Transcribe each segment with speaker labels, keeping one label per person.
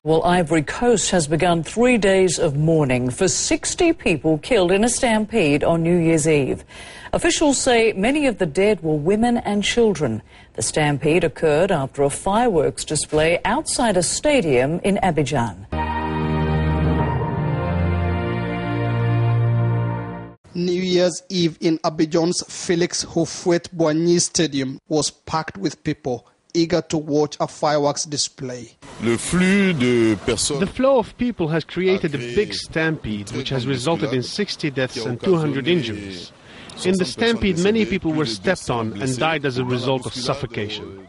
Speaker 1: Well, Ivory Coast has begun 3 days of mourning for 60 people killed in a stampede on New Year's Eve. Officials say many of the dead were women and children. The stampede occurred after a fireworks display outside a stadium in Abidjan.
Speaker 2: New Year's Eve in Abidjan's Félix Houphouët-Boigny Stadium was packed with people eager to watch a fireworks display.
Speaker 3: The flow of people has created a big stampede which has resulted in 60 deaths and 200 injuries. In the stampede, many people were stepped on and died as a result of suffocation.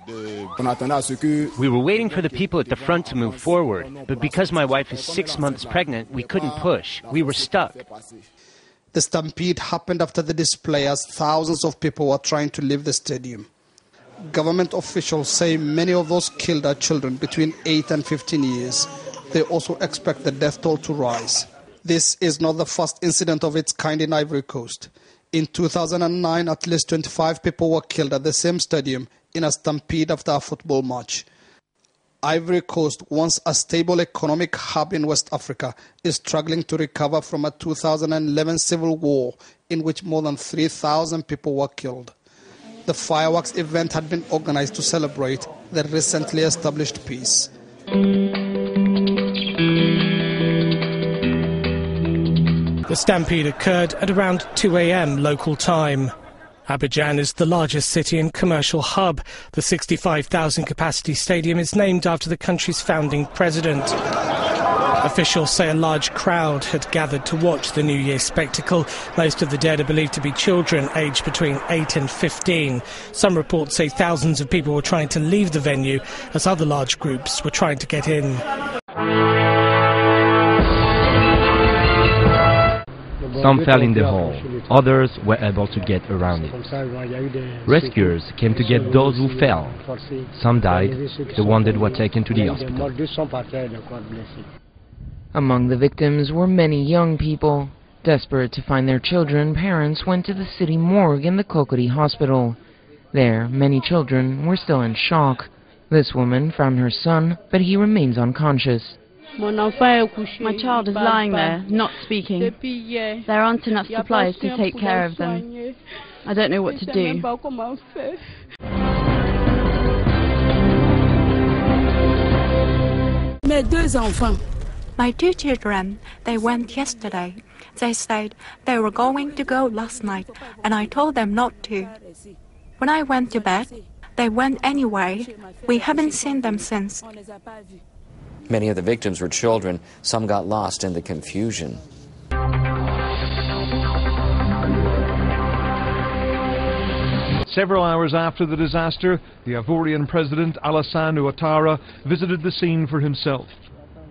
Speaker 4: We were waiting for the people at the front to move forward, but because my wife is 6 months pregnant, we couldn't push. We were stuck.
Speaker 2: The stampede happened after the display as thousands of people were trying to leave the stadium. Government officials say many of those killed are children between 8 and 15 years. They also expect the death toll to rise. This is not the first incident of its kind in Ivory Coast. In 2009, at least 25 people were killed at the same stadium in a stampede after a football match. Ivory Coast, once a stable economic hub in West Africa, is struggling to recover from a 2011 civil war in which more than 3,000 people were killed. The fireworks event had been organized to celebrate the recently established peace.
Speaker 5: The stampede occurred at around 2 a.m. local time. Abidjan is the largest city and commercial hub. The 65,000 capacity stadium is named after the country's founding president. Officials say a large crowd had gathered to watch the New Year spectacle. Most of the dead are believed to be children aged between 8 and 15. Some reports say thousands of people were trying to leave the venue as other large groups were trying to get in.
Speaker 6: Some fell in the hole, others were able to get around it. Rescuers came to get those who fell. Some died, the wounded were taken to the hospital.
Speaker 7: Among the victims were many young people. Desperate to find their children, parents went to the city morgue and the Cocody hospital. There, many children were still in shock. This woman found her son, but he remains unconscious.
Speaker 8: My child is lying there, not speaking. There aren't enough supplies to take care of them. I don't know what to do.
Speaker 9: My two children, they went yesterday. They said they were going to go last night, and I told them not to. When I went to bed, they went anyway. We haven't seen them since.
Speaker 10: Many of the victims were children. Some got lost in the confusion.
Speaker 11: Several hours after the disaster, the Ivorian President Alassane Ouattara visited the scene for himself.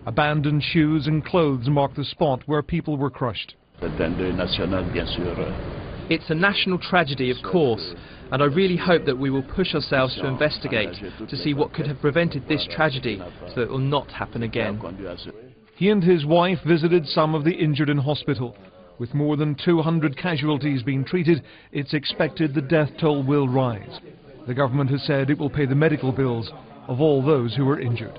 Speaker 11: Abandoned shoes and clothes marked the spot where people were crushed.
Speaker 12: It's a national tragedy, of course, and I really hope that we will push ourselves to investigate to see what could have prevented this tragedy so that it will not happen again.
Speaker 11: He and his wife visited some of the injured in hospital. With more than 200 casualties being treated, it's expected the death toll will rise. The government has said it will pay the medical bills of all those who were injured.